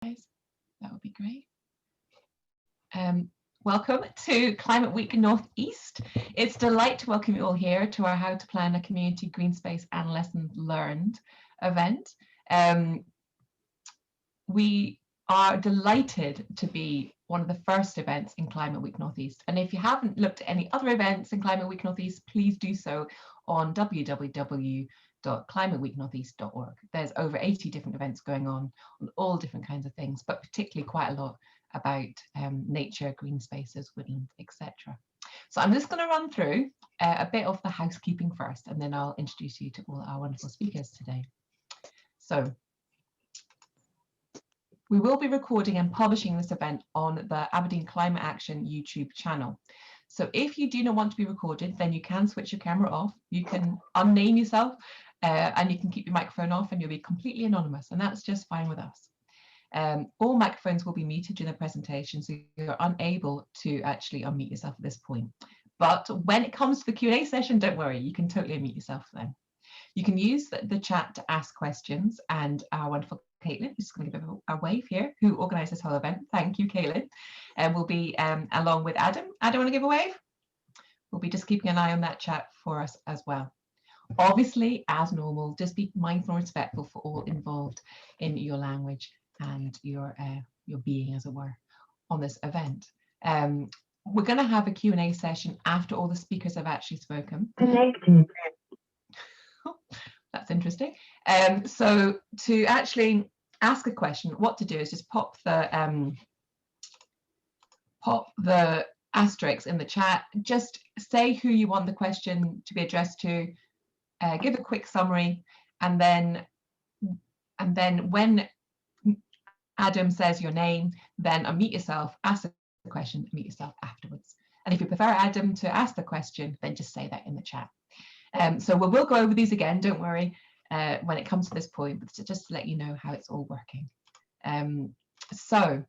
That would be great. Welcome to Climate Week Northeast. It's a delight to welcome you all here to our How to Plan a Community Greenspace and Lessons Learned event. We are delighted to be one of the first events in Climate Week Northeast. And if you haven't looked at any other events in Climate Week Northeast, please do so on www.climateweeknortheast.org. There's over 80 different events going on all different kinds of things, but particularly quite a lot about nature, green spaces, woodlands, etc. So I'm just going to run through a bit of the housekeeping first, and then I'll introduce you to all our wonderful speakers today. So we will be recording and publishing this event on the Aberdeen Climate Action YouTube channel. So if you do not want to be recorded, then you can switch your camera off. You can unname yourself and you can keep your microphone off and you'll be completely anonymous, and that's just fine with us. All microphones will be muted during the presentation, so you're unable to actually unmute yourself at this point. But when it comes to the Q&A session, don't worry, you can totally unmute yourself then. You can use the chat to ask questions, and our wonderful Caitlin, who's going to give a wave here, who organised this whole event. Thank you, Caitlin. And we'll be along with Adam. Adam, want to give a wave? We'll be just keeping an eye on that chat for us as well. Obviously, as normal, just be mindful and respectful for all involved in your language and your being, as it were, on this event. We're going to have a Q&A session after all the speakers have actually spoken. That's interesting. So to actually ask a question, what to do is just pop the asterisks in the chat. Just say who you want the question to be addressed to. Give a quick summary, and then when Adam says your name, then unmute yourself, ask the question, unmute yourself afterwards. And if you prefer Adam to ask the question, then just say that in the chat. So we'll go over these again, don't worry, when it comes to this point, but just to let you know how it's all working. So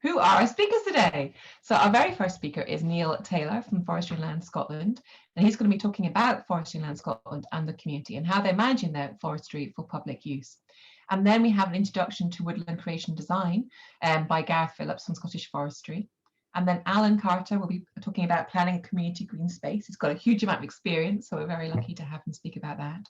who are our speakers today? So our very first speaker is Neil Taylor from Forestry and Land Scotland, and he's going to be talking about Forestry and Land Scotland and the community and how they're managing their forestry for public use. And then we have an introduction to woodland creation design by Gareth Phillips from Scottish Forestry. And then Alan Carter will be talking about planning a community green space. He's got a huge amount of experience, so we're very lucky to have him speak about that.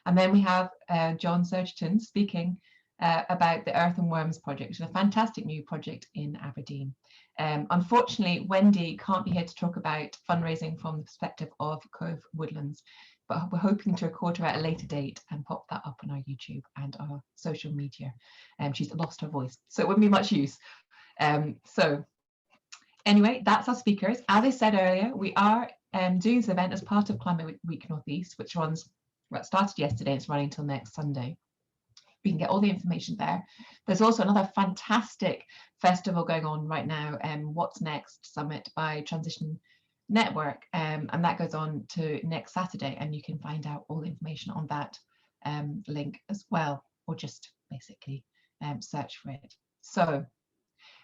And then we have John Surgeton speaking about the Earth and Worms project, which is a fantastic new project in Aberdeen. Unfortunately, Wendy can't be here to talk about fundraising from the perspective of Cove Woodlands, but we're hoping to record her at a later date and pop that up on our YouTube and our social media. She's lost her voice, so it wouldn't be much use. So anyway, that's our speakers. As I said earlier, we are doing this event as part of Climate Week Northeast, which runs, well, it started yesterday, it's running until next Sunday. We can get all the information there. There's also another fantastic festival going on right now, What's Next Summit by Transition Network, and that goes on to next Saturday, and you can find out all the information on that link as well, or just basically search for it. So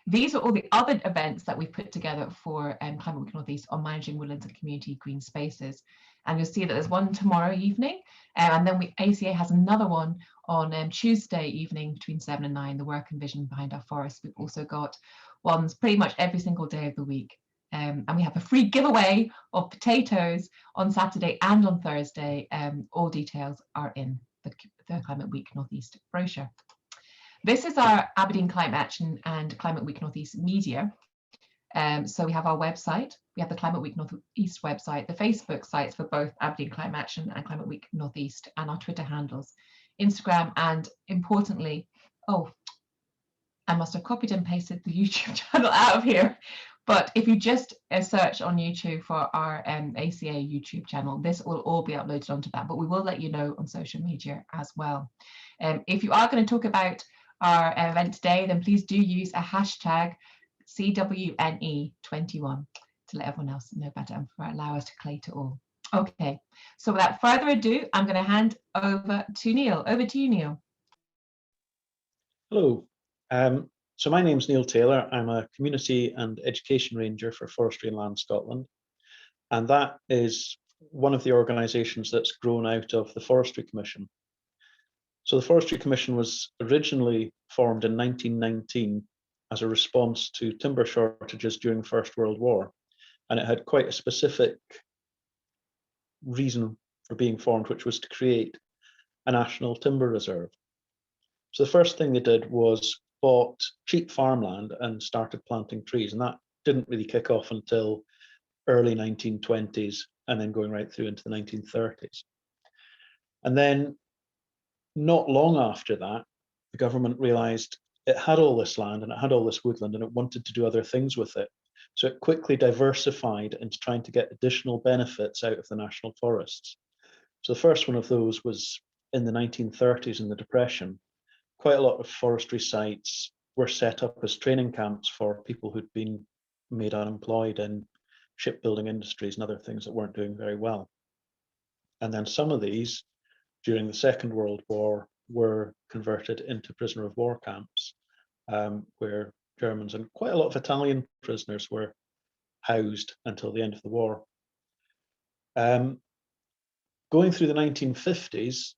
these are all the other events that we've put together for Climate Week Northeast on managing woodlands and community green spaces. And you'll see that there's one tomorrow evening, and then ACA has another one on Tuesday evening between 7 and 9, the work and vision behind our forests. We've also got ones pretty much every single day of the week. And we have a free giveaway of potatoes on Saturday and on Thursday. All details are in the Climate Week Northeast brochure. This is our Aberdeen Climate Action and Climate Week Northeast media. So we have our website, we have the Climate Week Northeast website, the Facebook sites for both Aberdeen Climate Action and Climate Week Northeast, and our Twitter handles, Instagram, and importantly, oh, I must have copied and pasted the YouTube channel out of here. But if you just search on YouTube for our ACA YouTube channel, this will all be uploaded onto that, but we will let you know on social media as well. If you are going to talk about our event today, then please do use a hashtag CWNE21 to let everyone else know about it and allow us to collate it all. Okay, so without further ado, I'm going to hand over to Neil. Over to you, Neil. Hello. So my name's Neil Taylor. I'm a Community and Education Ranger for Forestry and Land Scotland. And that is one of the organisations that's grown out of the Forestry Commission. So the Forestry Commission was originally formed in 1919 as a response to timber shortages during the First World War. And it had quite a specific reason for being formed, which was to create a national timber reserve. So the first thing they did was bought cheap farmland and started planting trees. And that didn't really kick off until early 1920s and then going right through into the 1930s. And then not long after that, the government realized it had all this land and it had all this woodland and it wanted to do other things with it. So it quickly diversified into trying to get additional benefits out of the national forests. So the first one of those was in the 1930s in the Depression. Quite a lot of forestry sites were set up as training camps for people who'd been made unemployed in shipbuilding industries and other things that weren't doing very well. And then some of these, during the Second World War, were converted into prisoner of war camps, where Germans and quite a lot of Italian prisoners were housed until the end of the war. Going through the 1950s,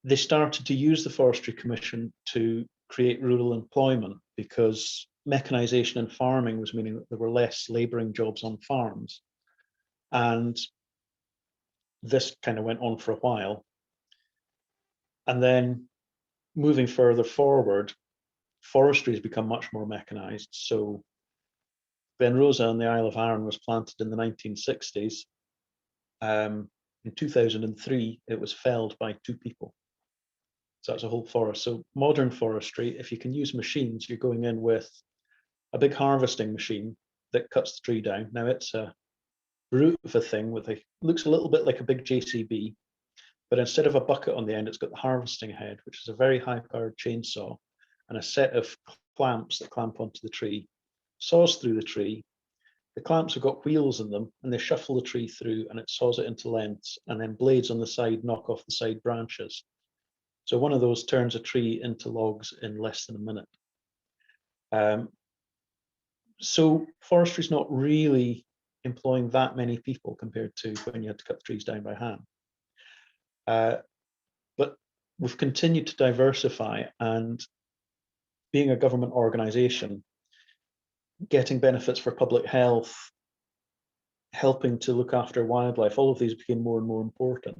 they started to use the Forestry Commission to create rural employment because mechanization in farming was meaning that there were less labouring jobs on farms. And this kind of went on for a while. And then moving further forward, forestry has become much more mechanized. So Ben Rosa on the Isle of Arran was planted in the 1960s. In 2003, it was felled by 2 people. So that's a whole forest. So modern forestry, if you can use machines, you're going in with a big harvesting machine that cuts the tree down. Now it's a brute of a thing with looks a little bit like a big JCB, but instead of a bucket on the end, it's got the harvesting head, which is a very high-powered chainsaw, and a set of clamps that clamp onto the tree, saws through the tree. The clamps have got wheels in them, and they shuffle the tree through, and it saws it into lengths, and then blades on the side knock off the side branches. So one of those turns a tree into logs in less than a minute. So forestry is not really employing that many people compared to when you had to cut the trees down by hand. But we've continued to diversify, and being a government organisation, getting benefits for public health, helping to look after wildlife, all of these became more and more important.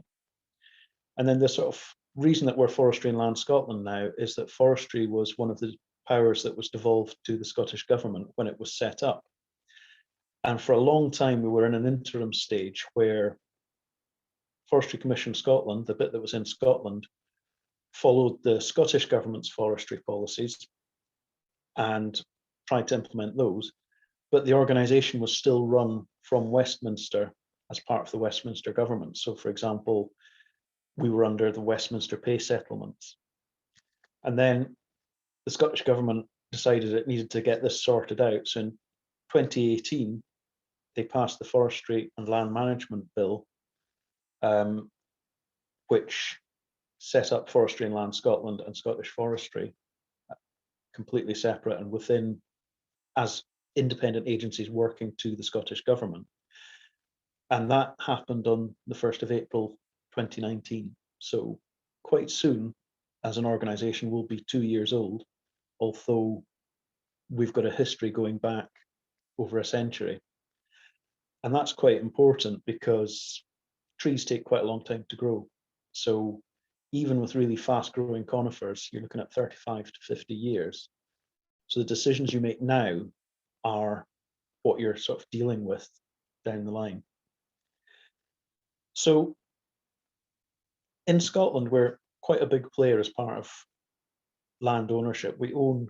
And then the sort of reason that we're Forestry and Land Scotland now is that forestry was one of the powers that was devolved to the Scottish Government when it was set up. And for a long time, we were in an interim stage where Forestry Commission Scotland, the bit that was in Scotland, followed the Scottish Government's forestry policies and tried to implement those. But the organisation was still run from Westminster as part of the Westminster Government. So, for example, we were under the Westminster Pay Settlements. And then the Scottish Government decided it needed to get this sorted out. So in 2018, they passed the Forestry and Land Management Bill, which set up Forestry and Land Scotland and Scottish Forestry completely separate and within as independent agencies working to the Scottish Government. And that happened on the 1st of April 2019. So quite soon, as an organisation, we'll be 2 years old, although we've got a history going back over a century. And that's quite important because trees take quite a long time to grow. So even with really fast growing conifers, you're looking at 35 to 50 years. So the decisions you make now are what you're sort of dealing with down the line. So in Scotland, we're quite a big player as part of land ownership. We own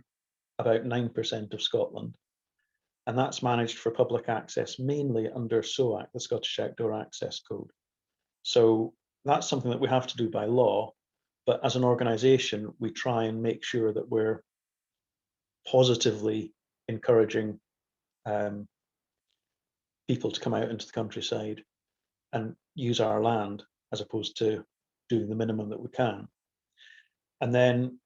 about 9% of Scotland, and that's managed for public access mainly under SOAC, the Scottish Outdoor Access Code. So that's something that we have to do by law, but as an organisation, we try and make sure that we're positively encouraging people to come out into the countryside and use our land as opposed to doing the minimum that we can. And then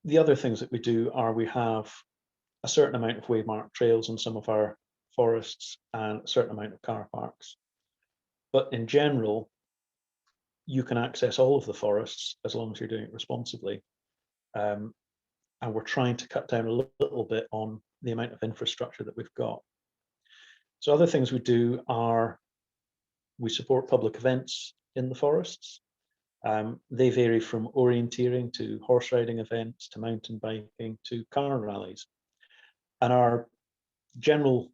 the other things that we do are we have a certain amount of waymarked trails in some of our forests and a certain amount of car parks. But in general, you can access all of the forests as long as you're doing it responsibly. And we're trying to cut down a little bit on the amount of infrastructure that we've got. So other things we do are we support public events in the forests. They vary from orienteering to horse riding events to mountain biking to car rallies. And our general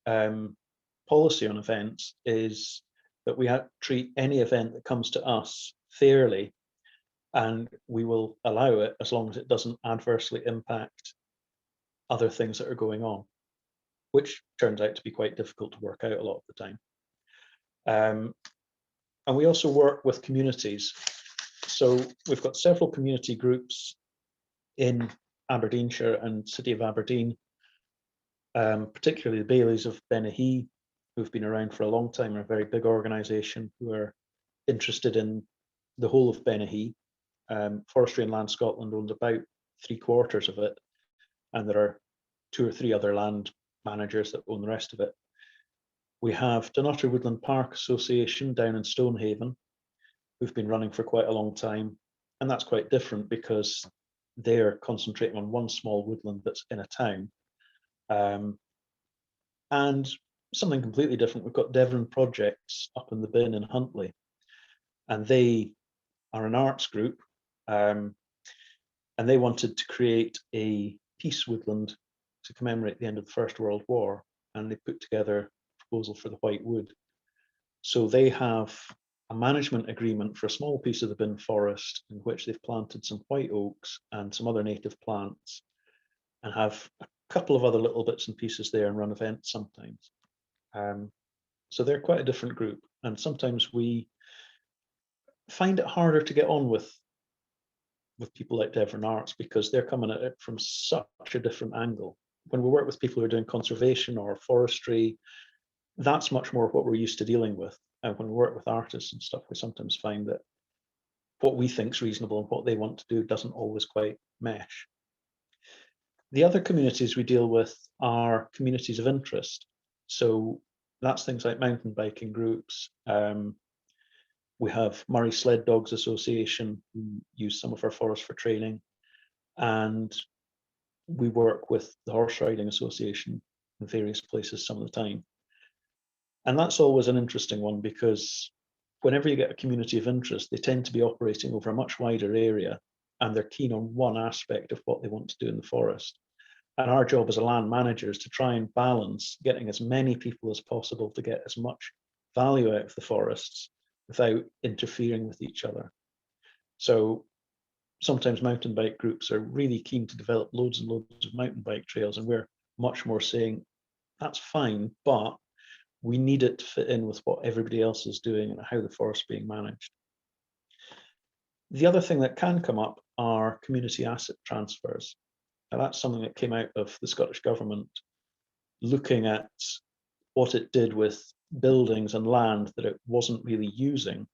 policy on events is that we treat any event that comes to us fairly, and we will allow it as long as it doesn't adversely impact other things that are going on, which turns out to be quite difficult to work out a lot of the time. And we also work with communities. So we've got several community groups in Aberdeenshire and City of Aberdeen, particularly the Baileys of Benahee, who've been around for a long time, are a very big organisation who are interested in the whole of Benahee. Forestry and Land Scotland owns about 3/4 of it, and there are 2 or 3 other land managers that own the rest of it. We have Dunnottar Woodland Park Association down in Stonehaven, who've been running for quite a long time, and that's quite different because they're concentrating on one small woodland that's in a town. And something completely different, we've got Devon Projects up in the Bin in Huntly, and they are an arts group, and they wanted to create a peace woodland to commemorate the end of the First World War, and they put together a proposal for the White Wood. So they have a management agreement for a small piece of the Bin Forest in which they've planted some white oaks and some other native plants, and have a couple of other little bits and pieces there and run events sometimes. So they're quite a different group, and sometimes we find it harder to get on with people like Devon Arts because they're coming at it from such a different angle. When we work with people who are doing conservation or forestry, that's much more what we're used to dealing with. And when we work with artists and stuff, we sometimes find that what we think is reasonable and what they want to do doesn't always quite mesh. The other communities we deal with are communities of interest. So that's things like mountain biking groups. We have Murray Sled Dogs Association, who use some of our forests for training. And we work with the Horse Riding Association in various places some of the time. And that's always an interesting one because whenever you get a community of interest, they tend to be operating over a much wider area, and they're keen on one aspect of what they want to do in the forest. And our job as a land manager is to try and balance getting as many people as possible to get as much value out of the forests without interfering with each other. So sometimes mountain bike groups are really keen to develop loads and loads of mountain bike trails, and we're much more saying, that's fine, but we need it to fit in with what everybody else is doing and how the forest's being managed. The other thing that can come up are community asset transfers. Now that's something that came out of the Scottish Government looking at what it did with buildings and land that it wasn't really using,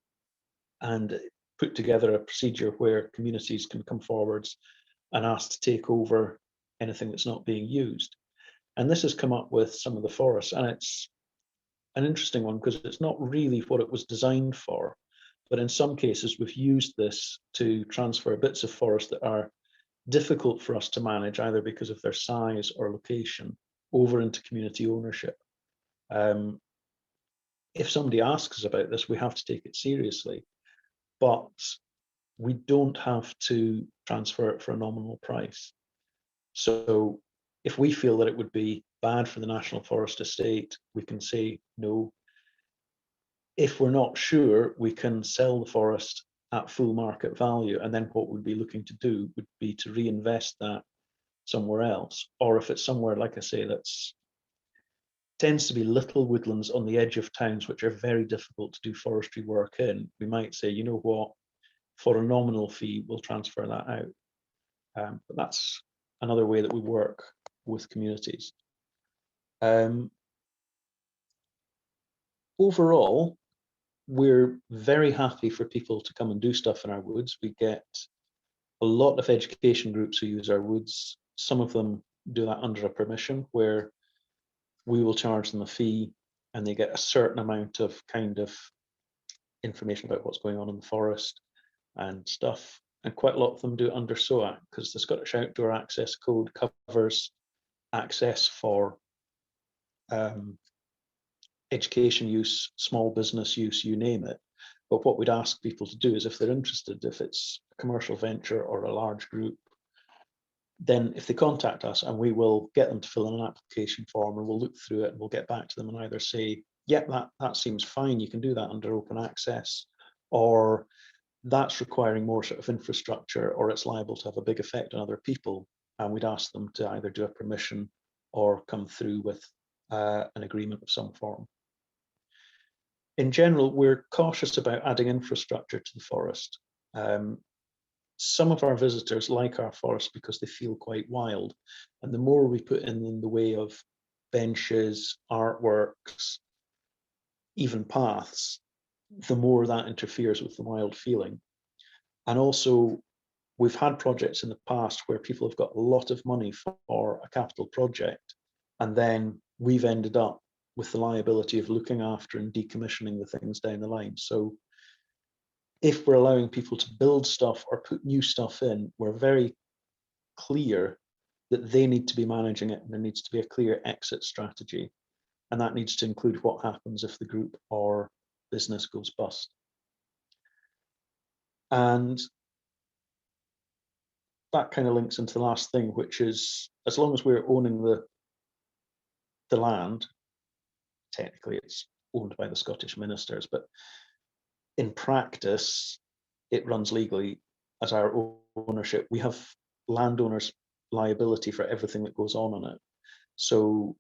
and put together a procedure where communities can come forwards and ask to take over anything that's not being used. And this has come up with some of the forests, and it's an interesting one because it's not really what it was designed for, but in some cases we've used this to transfer bits of forest that are difficult for us to manage, either because of their size or location, over into community ownership. If somebody asks us about this, we have to take it seriously, but we don't have to transfer it for a nominal price. So if we feel that it would be bad for the National Forest estate, we can say no. If we're not sure, we can sell the forest at full market value, and then what we'd be looking to do would be to reinvest that somewhere else. Or if it's somewhere, like I say, that's tends to be little woodlands on the edge of towns, which are very difficult to do forestry work in, we might say, you know what, for a nominal fee, we'll transfer that out. But that's another way that we work with communities. Overall, we're very happy for people to come and do stuff in our woods. We get a lot of education groups who use our woods. Some of them do that under a permission where we will charge them a fee and they get a certain amount of kind of information about what's going on in the forest and stuff. And quite a lot of them do it under SOAC, because the Scottish Outdoor Access Code covers access for education use, small business use, you name it. But what we'd ask people to do is, if they're interested, if it's a commercial venture or a large group, then if they contact us, and we will get them to fill in an application form, and we'll look through it and we'll get back to them and either say, yeah, that seems fine, you can do that under open access, or that's requiring more sort of infrastructure, or it's liable to have a big effect on other people. And we'd ask them to either do a permission or come through with an agreement of some form. In general, we're cautious about adding infrastructure to the forest. Some of our visitors like our forest because they feel quite wild. And the more we put in the way of benches, artworks, even paths, the more that interferes with the wild feeling. And also, we've had projects in the past where people have got a lot of money for a capital project, and then we've ended up with the liability of looking after and decommissioning the things down the line. So if we're allowing people to build stuff or put new stuff in, we're very clear that they need to be managing it, and there needs to be a clear exit strategy. And that needs to include what happens if the group or business goes bust. And that kind of links into the last thing, which is, as long as we're owning the land, technically it's owned by the Scottish ministers, but in practice, it runs legally as our ownership. We have landowners' liability for everything that goes on it. So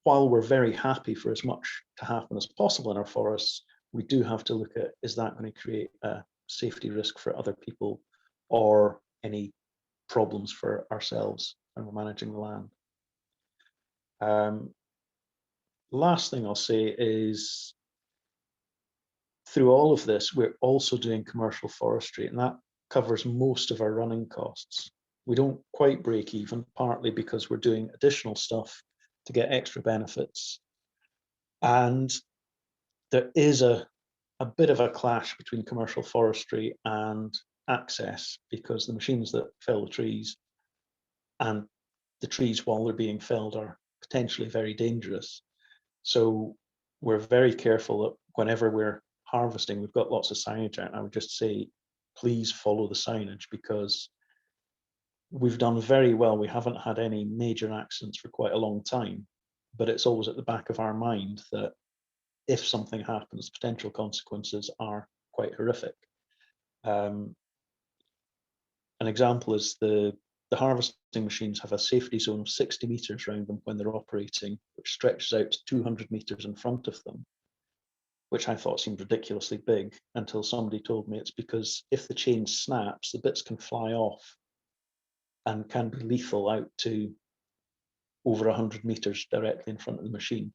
while we're very happy for as much to happen as possible in our forests, we do have to look at, is that going to create a safety risk for other people or any problems for ourselves when we're managing the land. Last thing I'll say is, through all of this, we're also doing commercial forestry, and that covers most of our running costs. We don't quite break even, partly because we're doing additional stuff to get extra benefits. And there is a bit of a clash between commercial forestry and access, because the machines that fell the trees and the trees while they're being felled are potentially very dangerous. So we're very careful that whenever we're harvesting, we've got lots of signage out. I would just say, please follow the signage, because we've done very well. We haven't had any major accidents for quite a long time, but it's always at the back of our mind that if something happens, potential consequences are quite horrific. An example is the harvesting machines have a safety zone of 60 meters around them when they're operating, which stretches out to 200 meters in front of them, which I thought seemed ridiculously big, until somebody told me it's because if the chain snaps, the bits can fly off and can be lethal out to over 100 meters directly in front of the machine.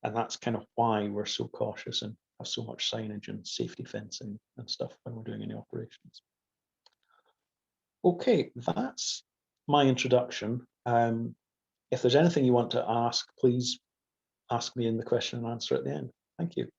And that's kind of why we're so cautious and have so much signage and safety fencing and stuff when we're doing any operations. Okay, that's my introduction. If there's anything you want to ask, please ask me in the question and answer at the end. Thank you.